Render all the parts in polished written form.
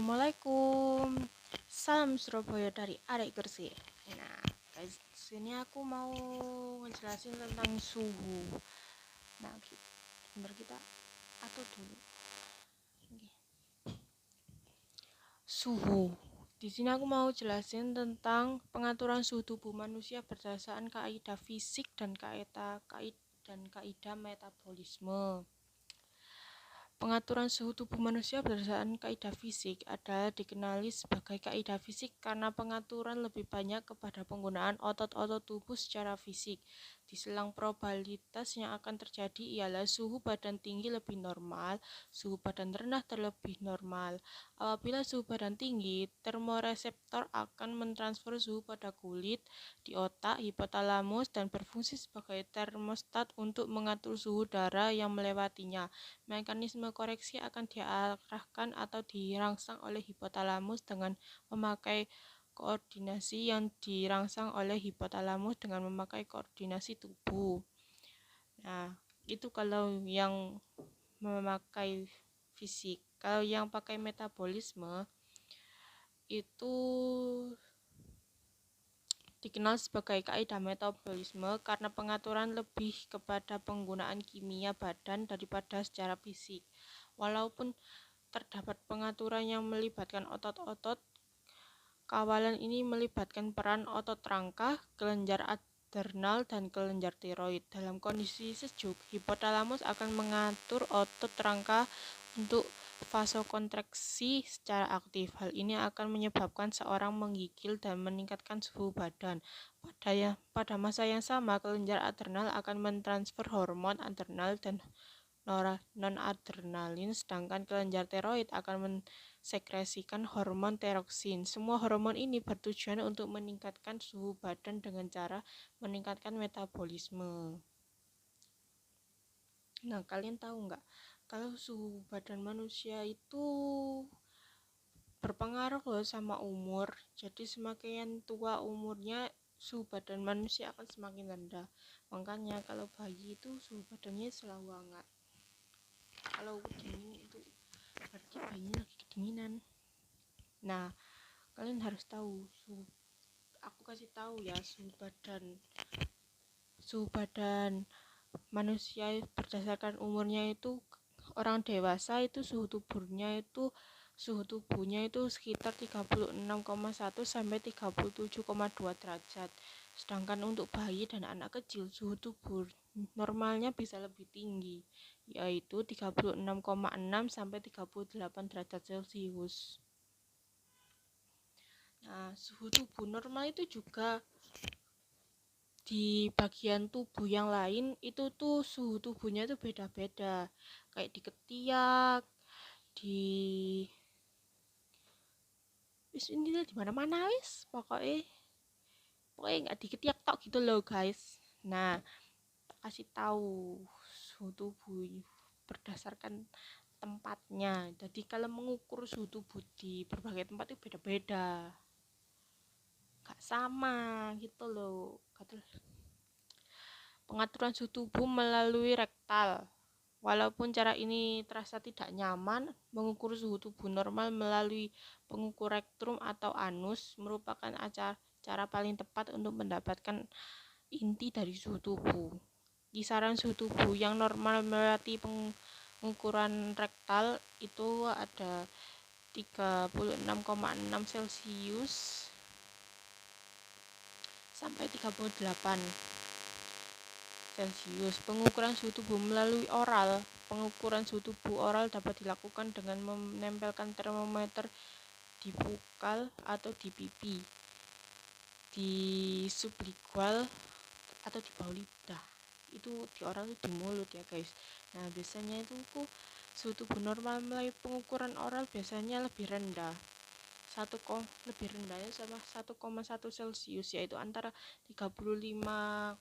Assalamualaikum. Salam Surabaya dari Arek Gresik. Nah, guys, sini aku mau ngejelasin tentang suhu. Nah, bentar kita atur dulu. Oke. Suhu. Di sini aku mau jelasin tentang pengaturan suhu tubuh manusia berdasarkan kaidah fisik dan kaidah metabolisme. Pengaturan suhu tubuh manusia berdasarkan kaidah fisik adalah dikenali sebagai kaidah fisik karena pengaturan lebih banyak kepada penggunaan otot-otot tubuh secara fisik. Di selang probabilitas yang akan terjadi ialah suhu badan tinggi lebih normal, suhu badan rendah terlebih normal. Apabila suhu badan tinggi, termoreseptor akan mentransfer suhu pada kulit, di otak, hipotalamus, dan berfungsi sebagai termostat untuk mengatur suhu darah yang melewatinya. Mekanisme koreksi akan diarahkan atau dirangsang oleh hipotalamus dengan memakai koordinasi yang dirangsang oleh hipotalamus dengan memakai koordinasi tubuh. Nah, itu kalau yang memakai fisik. Kalau yang pakai metabolisme itu dikenal sebagai kaidah metabolisme karena pengaturan lebih kepada penggunaan kimia badan daripada secara fisik. Walaupun terdapat pengaturan yang melibatkan otot-otot, kawalan ini melibatkan peran otot rangka, kelenjar adrenal, dan kelenjar tiroid. Dalam kondisi sejuk, hipotalamus akan mengatur otot rangka untuk vasokontraksi secara aktif. Hal ini akan menyebabkan seorang menggigil dan meningkatkan suhu badan. Pada masa yang sama, kelenjar adrenal akan mentransfer hormon adrenal dan non-adrenalin, sedangkan kelenjar tiroid akan mensekresikan hormon tiroksin. Semua hormon ini bertujuan untuk meningkatkan suhu badan dengan cara meningkatkan metabolisme. Nah, kalian tahu nggak kalau suhu badan manusia itu berpengaruh loh sama umur. Jadi semakin tua umurnya, suhu badan manusia akan semakin rendah. Makanya kalau bayi itu suhu badannya selalu hangat. Kalau dingin itu berarti bayinya lagi kedinginan. Nah, kalian harus tahu aku kasih tahu ya, suhu badan manusia berdasarkan umurnya itu, orang dewasa itu suhu tubuhnya itu sekitar 36,1 sampai 37,2 derajat. Sedangkan untuk bayi dan anak kecil suhu tubuh normalnya bisa lebih tinggi, yaitu 36,6 sampai 38 derajat Celcius. Nah, suhu tubuh normal itu juga di bagian tubuh yang lain itu tuh suhu tubuhnya tuh beda-beda, kayak di ketiak, di ini di mana-mana pokoknya nggak di ketiak tok gitu loh guys. Nah, kasih tahu suhu tubuh berdasarkan tempatnya. Jadi kalau mengukur suhu tubuh di berbagai tempat itu beda-beda, nggak sama gitu loh. Pengaturan suhu tubuh melalui rektal. Walaupun cara ini terasa tidak nyaman, mengukur suhu tubuh normal melalui pengukur rektum atau anus merupakan cara paling tepat untuk mendapatkan inti dari suhu tubuh. Kisaran suhu tubuh yang normal melalui pengukuran rektal itu ada 36,6 Celcius sampai 38 Celcius. Pengukuran suhu tubuh melalui oral. Pengukuran suhu tubuh oral dapat dilakukan dengan menempelkan termometer di bukal atau di pipi, di sublingual atau di bawah lidah. Itu di oral itu di mulut ya guys. Nah, biasanya itu suhu tubuh normal melalui pengukuran oral biasanya lebih rendah. Lebih rendahnya sama 1,1 Celcius, yaitu antara 35,5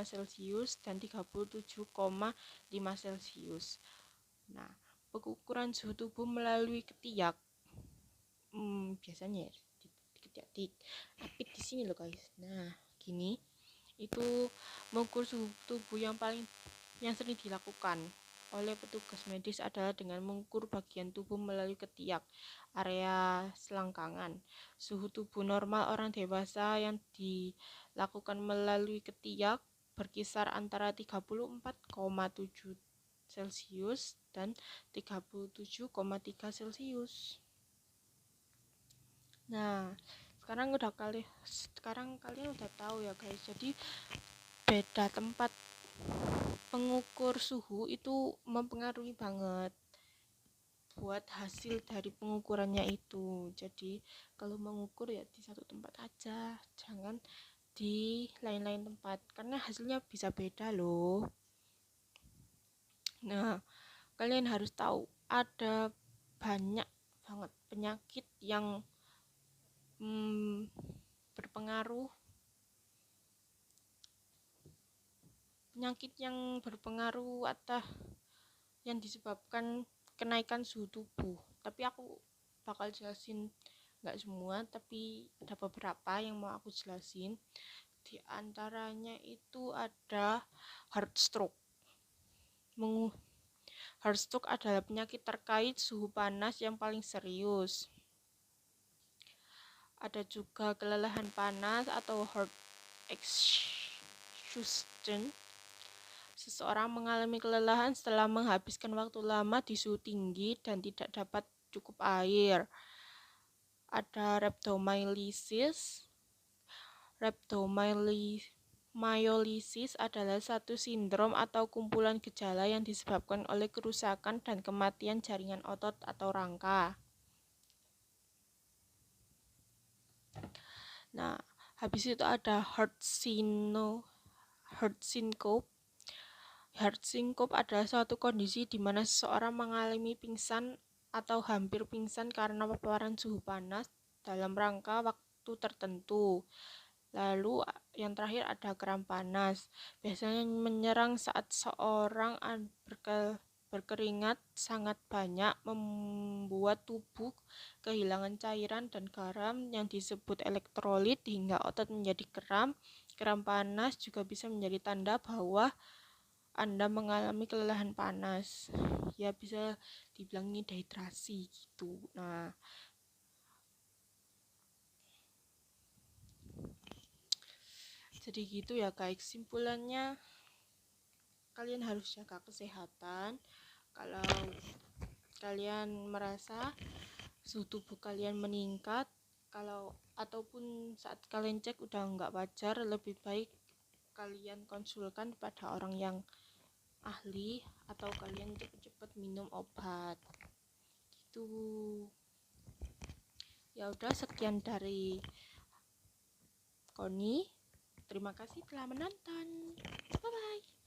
Celcius dan 37,5 Celcius. Nah, pengukuran suhu tubuh melalui ketiak biasanya di ketiak tapi di sini loh guys. Nah, gini itu mengukur suhu tubuh yang sering dilakukan. oleh petugas medis adalah dengan mengukur bagian tubuh melalui ketiak, area selangkangan. Suhu tubuh normal orang dewasa yang dilakukan melalui ketiak berkisar antara 34,7 Celcius dan 37,3 Celcius. Nah, sekarang kalian udah tahu ya guys. Jadi beda tempat pengukur suhu itu mempengaruhi banget buat hasil dari pengukurannya itu. Jadi kalau mengukur ya di satu tempat aja, jangan di lain-lain tempat karena hasilnya bisa beda loh. Nah, kalian harus tahu ada banyak banget penyakit yang berpengaruh atau yang disebabkan kenaikan suhu tubuh. Tapi aku bakal jelasin nggak semua, tapi ada beberapa yang mau aku jelasin. Di antaranya itu ada heart stroke. Heart stroke adalah penyakit terkait suhu panas yang paling serius. Ada juga kelelahan panas atau heart exhaustion. Seseorang mengalami kelelahan setelah menghabiskan waktu lama di suhu tinggi dan tidak dapat cukup air. Ada rhabdomyolysis. Rhabdomyolysis adalah satu sindrom atau kumpulan gejala yang disebabkan oleh kerusakan dan kematian jaringan otot atau rangka. Nah, habis itu ada heart syncope. Heart syncope adalah suatu kondisi di mana seseorang mengalami pingsan atau hampir pingsan karena paparan suhu panas dalam rangka waktu tertentu. Lalu yang terakhir ada kram panas. Biasanya menyerang saat seorang berkeringat sangat banyak, membuat tubuh kehilangan cairan dan garam yang disebut elektrolit hingga otot menjadi kram. Kram panas juga bisa menjadi tanda bahwa Anda mengalami kelelahan panas. Ya bisa dibilang ini dehidrasi gitu. Nah, jadi gitu ya guys, kesimpulannya kalian harus jaga kesehatan. Kalau kalian merasa suhu tubuh kalian meningkat, ataupun saat kalian cek udah nggak wajar, lebih baik kalian konsulkan pada orang yang ahli atau kalian cepet-cepet minum obat gitu. Ya udah, sekian dari Koni. Terima kasih telah menonton. Bye bye.